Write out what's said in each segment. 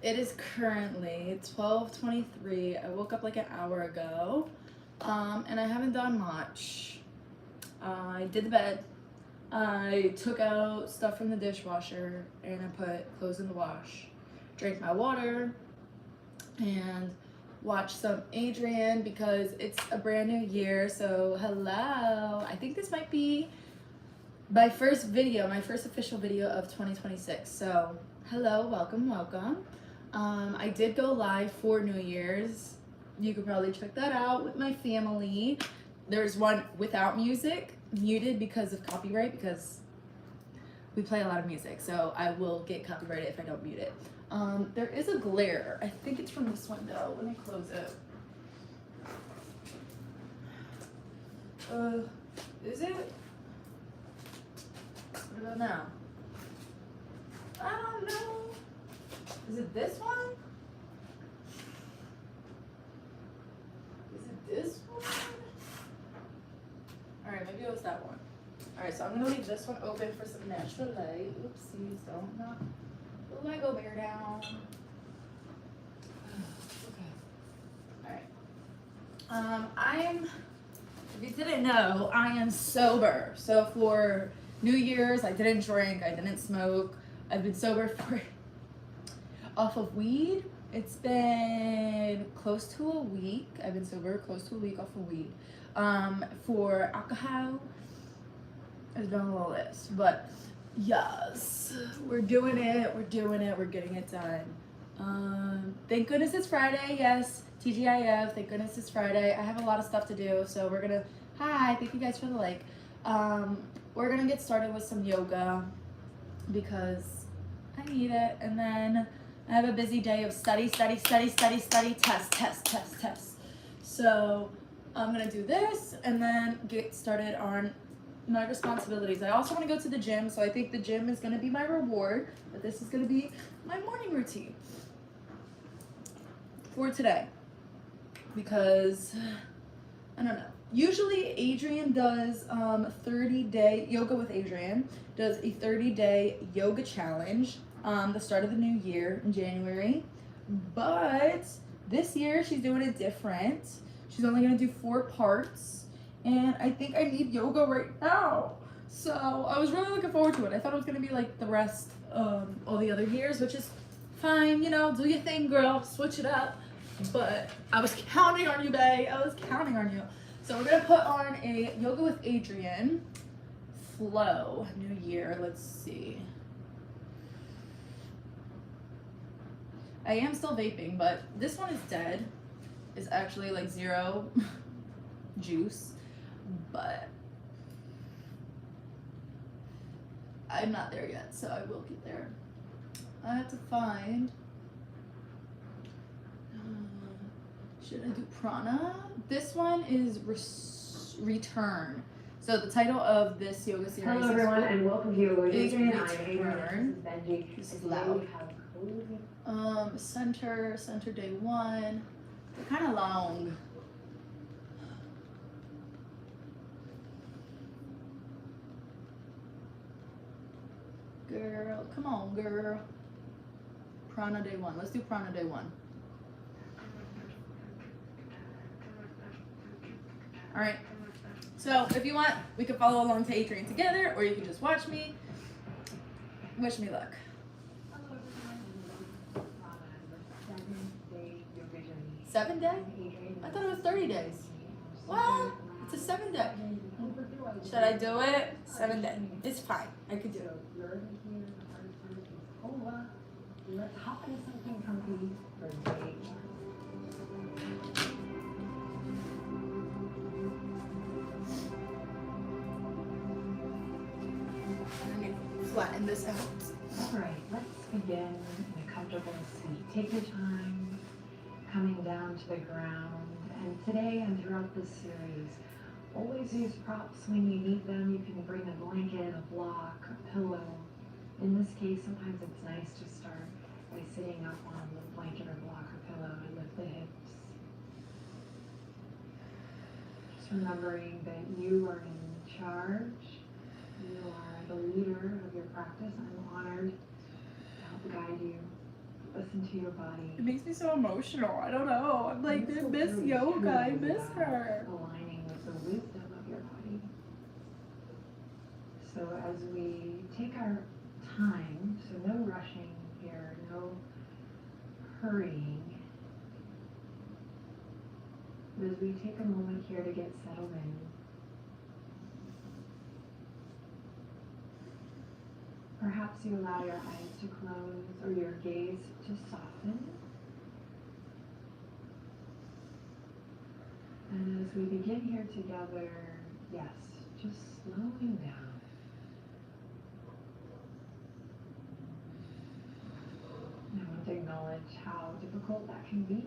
It is currently 12:23. I woke up like an hour ago, and I haven't done much. I did the bed. I took out stuff from the dishwasher and I put clothes in the wash. Drank my water and watched some Adrian because it's a brand new year. So hello. I think this might be my first video, my first official video of 2026. So hello, welcome, welcome. I did go live for New Year's. You could probably check that out with my family. There's one without music, muted because of copyright, because we play a lot of music, so I will get copyrighted if I don't mute it. There is a glare. I think it's from this window. Let me close it. Is it? What about now? I don't know. Is it this one? Is it this one? Alright, maybe it was that one. Alright, so I'm gonna leave this one open for some natural light. Oopsies, don't knock the Lego bear down. Okay. Alright. If you didn't know, I am sober. So for New Year's, I didn't drink, I didn't smoke. I've been sober for off of weed. It's been close to a week. I've been sober close to a week off of weed. For alcohol, it's been a little less, but yes, we're doing it, we're getting it done. Thank goodness it's Friday, yes, TGIF, thank goodness it's Friday. I have a lot of stuff to do, so we're gonna, hi, thank you guys for the like. We're gonna get started with some yoga because I need it, and then I have a busy day of study, test. So I'm gonna do this and then get started on my responsibilities. I also want to go to the gym, so I think the gym is gonna be my reward, but this is gonna be my morning routine for today because I don't know. Usually Adrian does 30-day yoga with Adrian does a 30-day yoga challenge the start of the new year in January, but this year she's doing it different. She's only gonna do 4 parts, and I think I need yoga right now. So I was really looking forward to it. I thought it was gonna be like the rest all the other years, which is fine, you know, do your thing, girl, switch it up. But I was counting on you, babe. I was counting on you. So we're gonna put on a yoga with Adrian flow new year. Let's see. I am still vaping, but this one is dead. It's actually like 0 juice, but I'm not there yet, so I will get there. I have to find, should I do prana? This one is return. So the title of this yoga series Hello everyone and welcome to Yoga with Adrian. I'm Adrian. This is Benji. This is loud. Center day 1. They're kind of long. Girl, come on, girl. Prana day 1. Let's do prana day 1. All right. So if you want, we can follow along to Adrian together, or you can just watch me. Wish me luck. 7 day? I thought it was 30 days. Well, it's a 7 day. Should I do it? 7 day. It's fine. I could do it. Let's hop into something comfy for day 1. Flatten this out. Alright, let's begin in a comfortable seat. Take your time coming down to the ground. And today and throughout this series, always use props when you need them. You can bring a blanket, a block, a pillow. In this case, sometimes it's nice to start by sitting up on the blanket or block or pillow and lift the hips. Just remembering that you are in charge. You are the leader of your practice. I'm honored to help guide you. Listen to your body. It makes me so emotional. I don't know. I'm like, I miss yoga. I miss her. Aligning with the wisdom of your body. So as we take our time, so no rushing here, no hurrying, but as we take a moment here to get settled in, perhaps you allow your eyes to close or your gaze to soften. And as we begin here together, yes, just slowing down. I want to acknowledge how difficult that can be.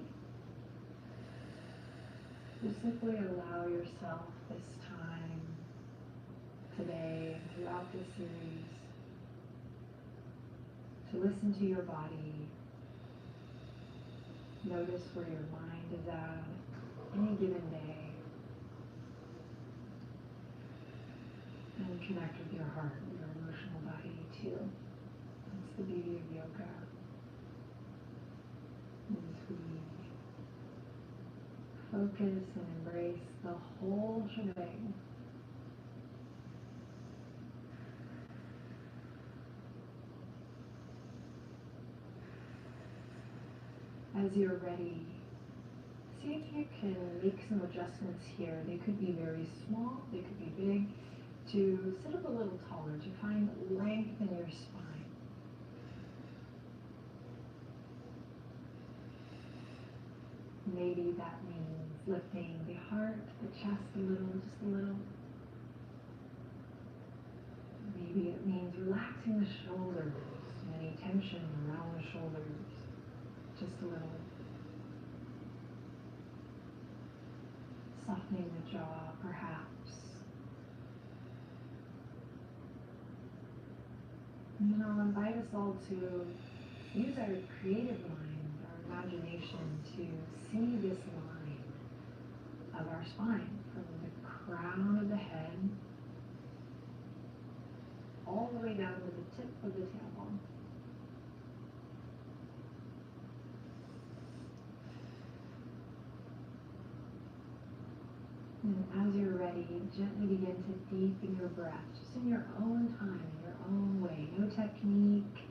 Just simply allow yourself this time, today, and throughout this series, to listen to your body. Notice where your mind is at any given day. And connect with your heart, your emotional body too. That's the beauty of yoga. As we focus and embrace the whole shebang. As you're ready, see if you can make some adjustments here. They could be very small, they could be big, to sit up a little taller, to find length in your spine. Maybe that means lifting the heart, the chest a little, just a little. Maybe it means relaxing the shoulders, any tension around the shoulders, just a little. Softening the jaw, perhaps. And then I'll invite us all to use our creative mind, our imagination, to see this line of our spine from the crown of the head all the way down to the tip of the tailbone. And as you're ready, gently begin to deepen your breath, just in your own time, in your own way. No technique,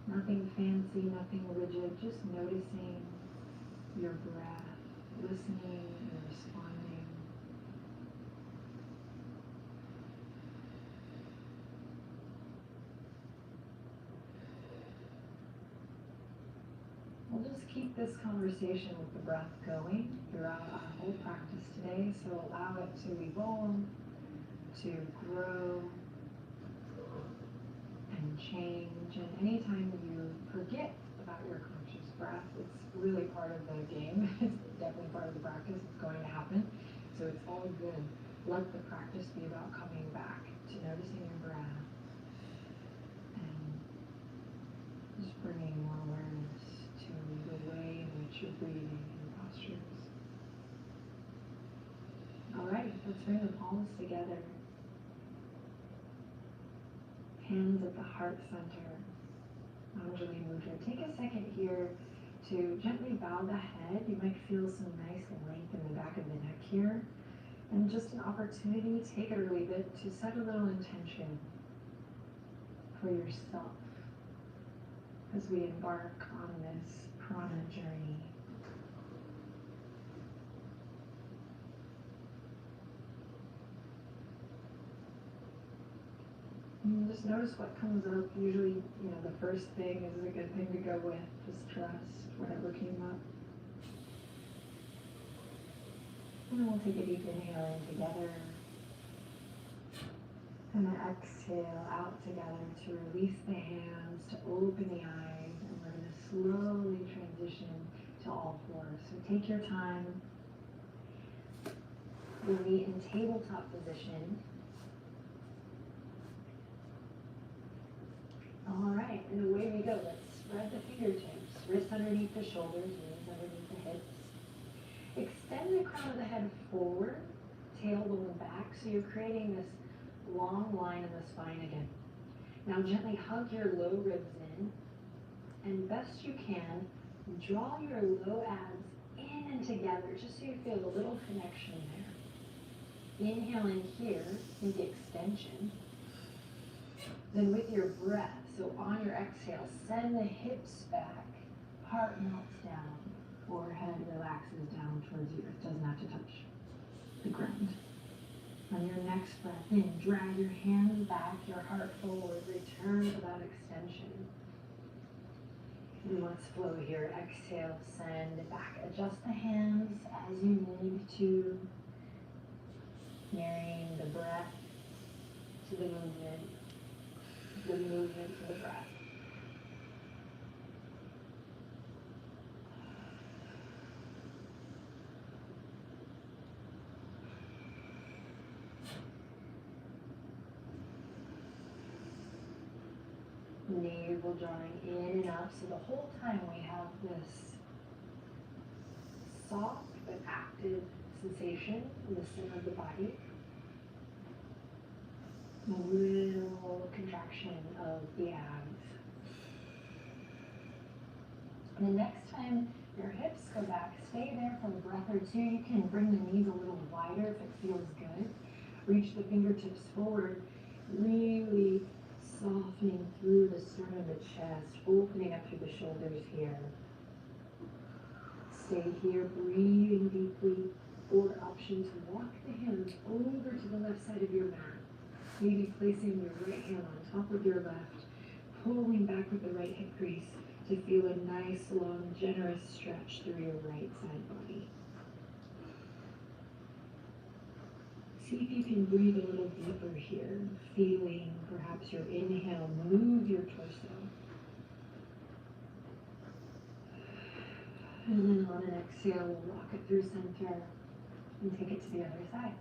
nothing fancy, nothing rigid, just noticing your breath, listening and responding. We'll just keep this conversation with the breath going throughout our whole practice today, so allow it to evolve, to grow, and change. And anytime you forget about your conscious breath, it's really part of the game. It's definitely part of the practice. It's going to happen. So it's all good. Let the practice be about coming back to noticing your breath and just bringing more awareness to the way in which you're breathing and postures. All right, let's bring the palms together. Hands at the heart center. Anjali Mudra. Take a second here to gently bow the head. You might feel some nice length in the back of the neck here. And just an opportunity, take it or leave it, to set a little intention for yourself as we embark on this prana journey. And just notice what comes up. Usually, the first thing is a good thing to go with. Just trust whatever came up. And then we'll take a deep inhale in together. And then exhale out together to release the hands, to open the eyes. And we're going to slowly transition to all fours. So take your time. We'll be in tabletop position. All right, and away we go. Let's spread the fingertips. Wrists underneath the shoulders, knees underneath the hips. Extend the crown of the head forward, tailbone back, so you're creating this long line in the spine again. Now gently hug your low ribs in. And best you can, draw your low abs in and together just so you feel a little connection there. Inhale in here, think extension. Then with your breath, so on your exhale, send the hips back, heart melts down, forehead relaxes down towards the earth, doesn't have to touch the ground. On your next breath in, drag your hands back, your heart forward, return to that extension. And let's flow here. Exhale, send it back. Adjust the hands as you need to, marrying the breath to the movement to the breath. Navel drawing in and up, so the whole time we have this soft but active sensation in the center of the body. A little contraction of the abs. And the next time your hips go back, stay there for a breath or two. You can bring the knees a little wider if it feels good. Reach the fingertips forward, really softening through the sternum of the chest, opening up through the shoulders here. Stay here, breathing deeply. Or options, walk the hands over to the left side of your mat. Maybe placing your right hand on top of your left, pulling back with the right hip crease to feel a nice, long, generous stretch through your right side body. See if you can breathe a little deeper here, feeling perhaps your inhale move your torso. And then on an exhale, we'll walk it through center and take it to the other side.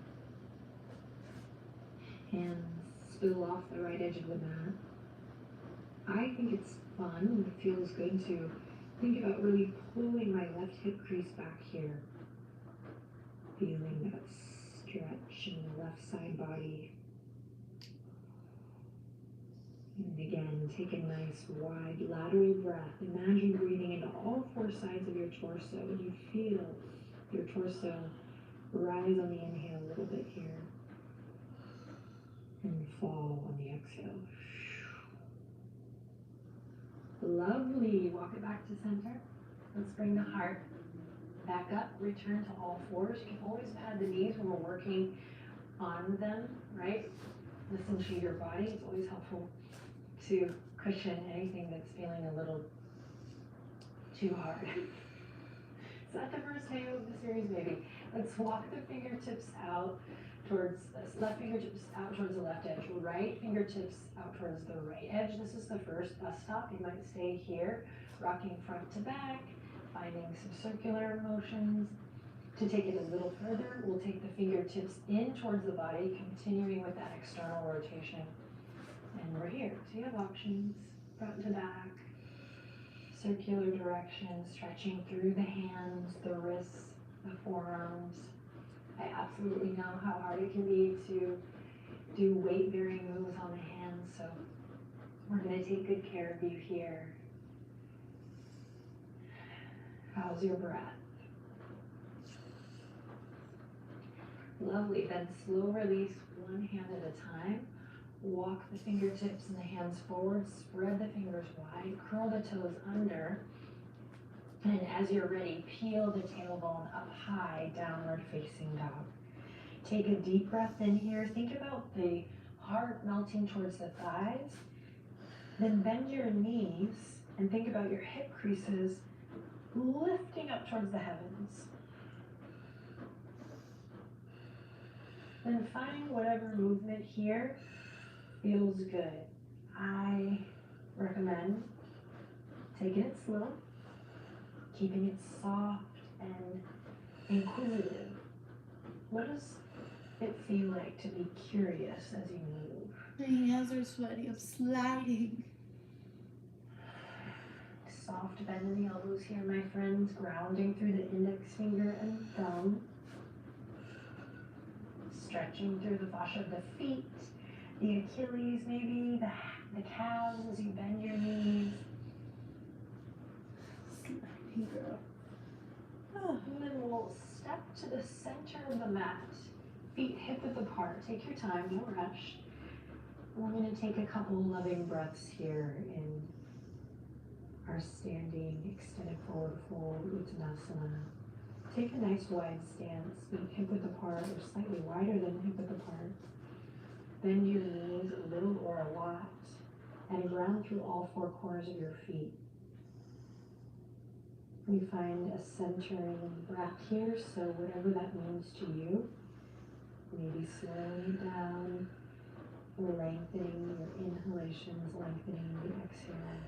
Hands spill off the right edge of the mat. I think it's fun and it feels good to think about really pulling my left hip crease back here. Feeling that stretch in the left side body. And again, take a nice wide lateral breath. Imagine breathing into all four sides of your torso, and you feel your torso rise on the inhale a little bit here and fall on the exhale. Lovely. Walk it back to center. Let's bring the heart back up, return to all fours. You can always pad the knees when we're working on them, right? Listen to your body. It's always helpful to cushion anything that's feeling a little too hard. Is that the first day of the series? Maybe. Let's walk the fingertips out towards the left fingertips out towards the left edge, right fingertips out towards the right edge. This is the first bus stop. You might stay here, rocking front to back, finding some circular motions. To take it a little further, we'll take the fingertips in towards the body, continuing with that external rotation. And we're here. So you have options, front to back, circular direction, stretching through the hands, the wrists, the forearms. I absolutely know how hard it can be to do weight-bearing moves on the hands, so we're going to take good care of you here. How's your breath? Lovely. Then slow release, one hand at a time. Walk the fingertips and the hands forward, spread the fingers wide, curl the toes under, and as you're ready, peel the tailbone up high, downward facing dog. Take a deep breath in here. Think about the heart melting towards the thighs. Then bend your knees and think about your hip creases lifting up towards the heavens. Then find whatever movement here feels good. I recommend taking it slow, keeping it soft and inquisitive. What does it feel like to be curious as you move? My hands are sweaty. I'm sliding. Soft bend in the elbows here, my friends, grounding through the index finger and thumb. Stretching through the fascia of the feet, the Achilles maybe, the calves as you bend your knees. you, girl. And then we'll step to the center of the mat. Feet hip width apart. Take your time, no rush. We're going to take a couple loving breaths here in our standing extended forward fold Uttanasana. Take a nice wide stance, feet hip width apart or slightly wider than hip width apart. Bend your knees a little or a lot and ground through all four corners of your feet. We find a centering breath here, so whatever that means to you, maybe slowing it down, lengthening your inhalations, lengthening the exhales.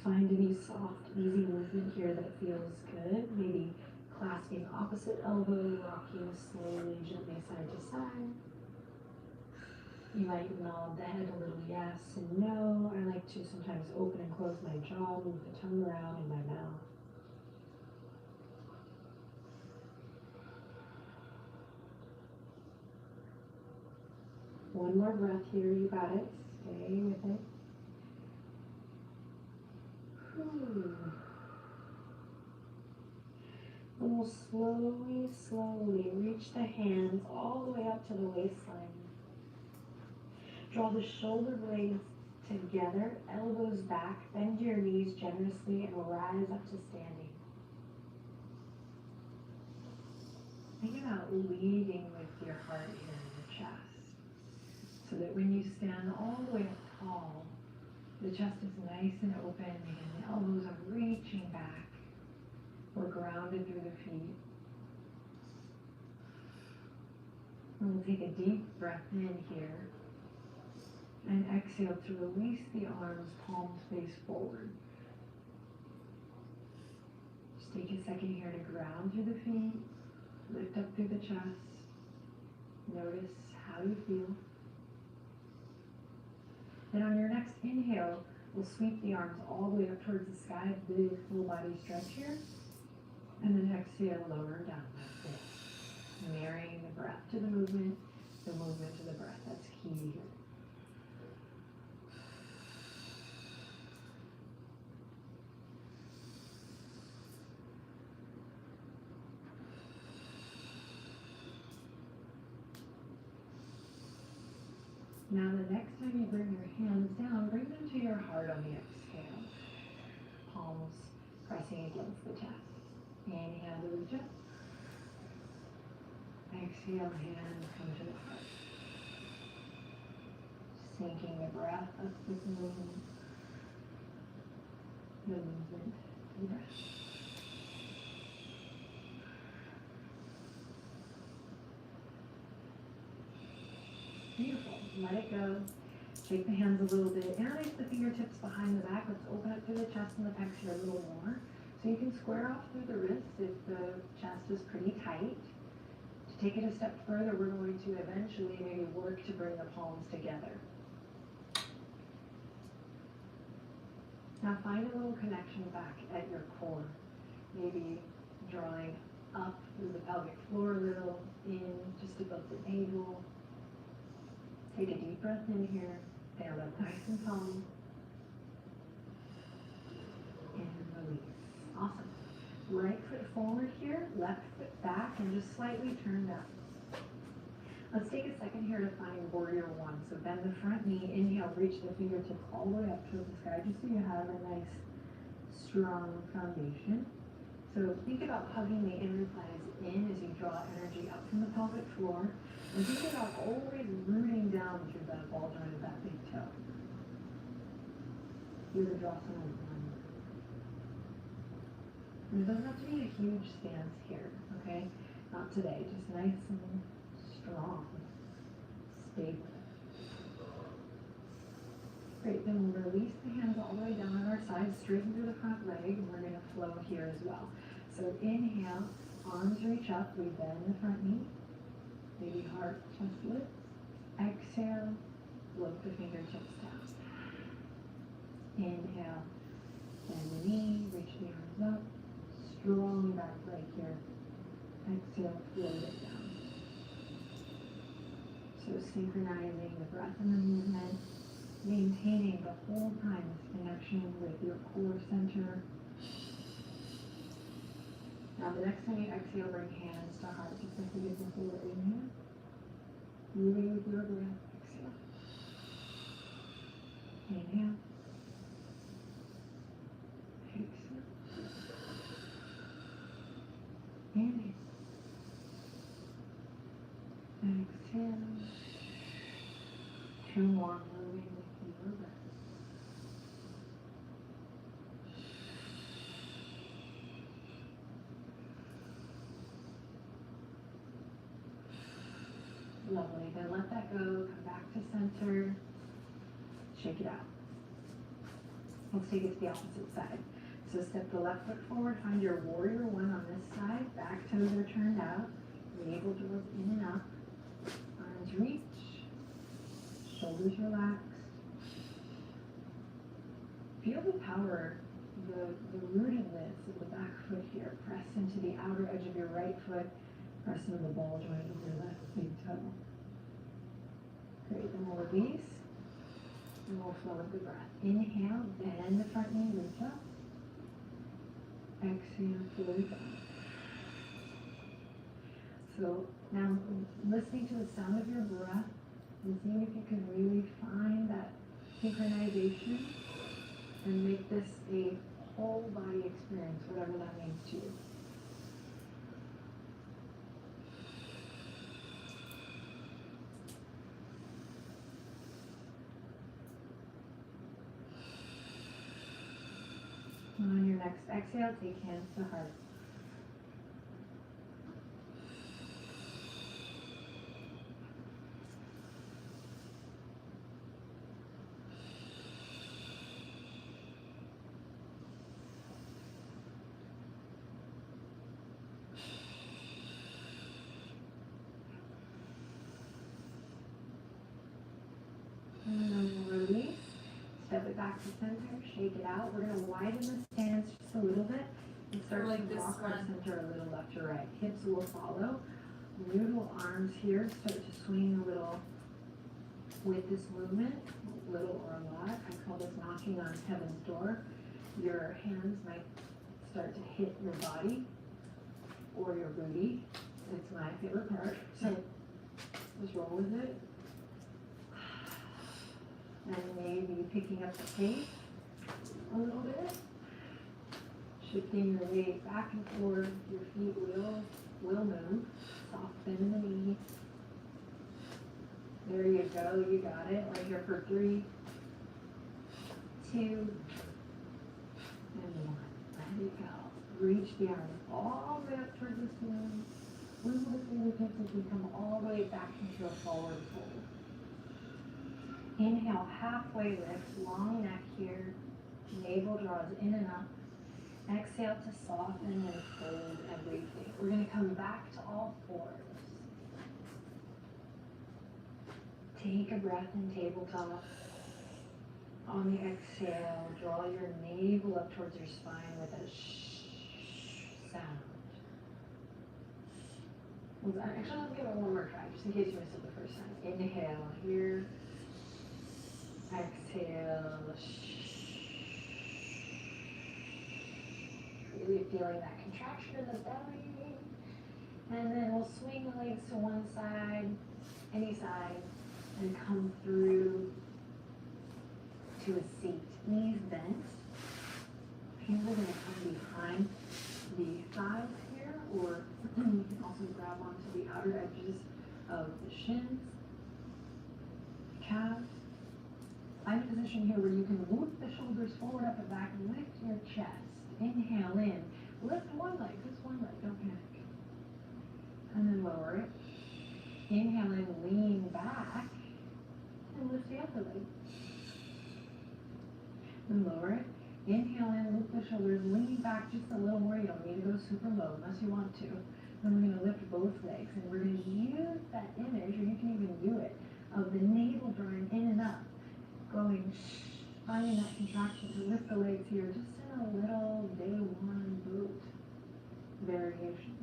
Find any soft, easy movement here that feels good. Maybe clasping opposite elbow, rocking slowly, gently side to side. You might nod the head a little yes and no. I like to sometimes open and close my jaw, move the tongue around in my mouth. One more breath here, you got it. Stay with it. And we'll slowly reach the hands all the way up to the waistline. Draw the shoulder blades together, elbows back, bend your knees generously and rise up to standing. Think about leading with your heart here in the chest, so that when you stand all the way up tall, the chest is nice and open and the elbows are reaching back. We're grounded through the feet. And we'll take a deep breath in here and exhale to release the arms, palms face forward. Just take a second here to ground through the feet, lift up through the chest. Notice how you feel. Then on your next inhale, we'll sweep the arms all the way up towards the sky, big full body stretch here. And then exhale, lower down, that's it. Marrying the breath to the movement to the breath, that's key here. Now the next time you bring your hands down, bring them to your heart on the exhale. Palms pressing against the chest. Inhale to reach up. Exhale, hands come to the heart. Sinking the breath up with the movement. The movement, the breath. Beautiful. Let it go. Shake the hands a little bit. Interlace the fingertips behind the back. Let's open up through the chest and the pecs here a little more. So you can square off through the wrists if the chest is pretty tight. To take it a step further, we're going to eventually maybe work to bring the palms together. Now find a little connection back at your core. Maybe drawing up through the pelvic floor a little, in just above the navel. Take a deep breath in here. Stand up nice and tall. And release. Awesome. Right foot forward here, left foot back, and just slightly turn down. Let's take a second here to find warrior one. So bend the front knee, inhale, reach the fingertips all the way up towards the sky, just so you have a nice, strong foundation. So think about hugging the inner thighs in as you draw energy up from the pelvic floor. And think about always rooting down through that ball joint of that big toe. You're the Drawasana one. And it doesn't have to be a huge stance here, okay? Not today, just nice and strong, stable. Great, then we'll release the hands all the way down on our sides, straighten through the front leg, and we're gonna flow here as well. So inhale, arms reach up, we bend the front knee, maybe heart, chest lifts. Exhale, float the fingertips down. Inhale, bend the knee, reach the arms up. Strong back leg here. Exhale, float it down. So synchronizing the breath and the movement. maintaining the whole time this connection with your core center. Now the next time you exhale, bring hands to heart, just like you did before. Inhale. Moving with your breath. Exhale. Inhale. Exhale. Inhale. Exhale. Two more, moving with your breath. Lovely. Then let that go. Come back to center. Shake it out. Let's take it to the opposite side. So step the left foot forward. Find your warrior one on this side. Back toes are turned out. Navel draws in and up. Arms reach. Shoulders relaxed. Feel the power, the rootedness of the back foot here. Press into the outer edge of your right foot. Press into the ball joint of your left big toe. Great, then we'll release. And we'll flow with the breath. Inhale, bend the front knee, reach up. Exhale, fully down. So now listening to the sound of your breath and seeing if you can really find that synchronization and make this a whole body experience, whatever that means to you. On your next exhale, take hands to heart. And then we'll release. Step it back to center, shake it out. We're going to widen the stance just a little bit and start Like to this rock our one. center a little left to right. Hips will follow. Noodle arms here start to swing a little with this movement, little or a lot. I call this knocking on heaven's door. Your hands might start to hit your body or your booty. It's my favorite part. So just roll with it. And maybe picking up the pace a little bit. Shifting your weight back and forth. Your feet will move. Soft bend in the knee. There you go. You got it. Right here for 3, 2, and 1. Let it go. Reach the arms all the way up towards the ceiling. Wiggle the fingertips as we come all the way back into a forward fold. Inhale, halfway lift, long neck here. Navel draws in and up. Exhale to soften and fold everything. We're going to come back to all fours. Take a breath in tabletop. On the exhale, draw your navel up towards your spine with a shh sound. Actually, let's give it one more try, just in case you missed it the first time. Inhale here. Exhale. Really feeling that contraction in the belly. And then we'll swing the legs to one side, any side, and come through to a seat. Knees bent. Hands are going to come behind the thighs here, or you can also grab onto the outer edges of the shins, calves. Find a position here where you can loop the shoulders forward, up and back, and lift your chest. Inhale in. Lift one leg, just one leg, don't panic. And then lower it. Inhale in, lean back, and lift the other leg. Then lower it. Inhale in, loop the shoulders, lean back just a little more. You don't need to go super low unless you want to. Then we're going to lift both legs, and we're going to use that image, or you can even do it, of the navel drawing in and up. Going, finding that contraction to lift the legs here, just in a little day one boat variation.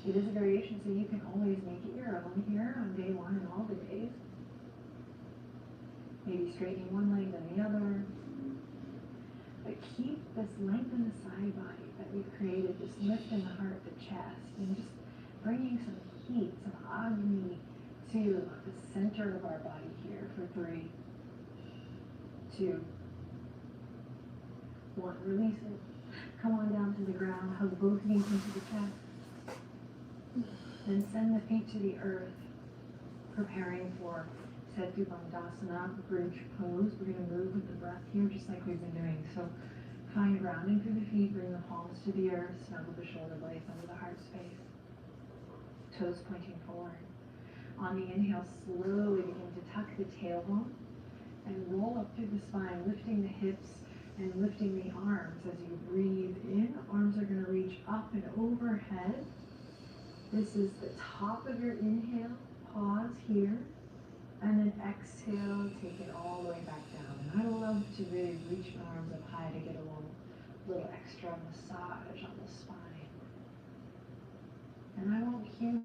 It is a variation, so you can always make it your own here on day one and all the days. Maybe straightening one leg then the other. But keep this length in the side body that we've created, just lifting the heart, the chest, and just bringing some heat, some agni to the center of our body here for 3, 2, 1. Release it. Come on down to the ground. Hug both knees into the chest. Then send the feet to the earth, preparing for Setu Bandhasana, bridge pose. We're going to move with the breath here just like we've been doing. So find grounding through the feet, bring the palms to the earth, snuggle the shoulder blades under the heart space. Toes pointing forward. On the inhale, slowly begin to tuck the tailbone and roll up through the spine, lifting the hips and lifting the arms. As you breathe in, arms are going to reach up and overhead. This is the top of your inhale. Pause here. And then exhale, take it all the way back down. And I love to really reach my arms up high to get a little extra massage on the spine. And I won't cue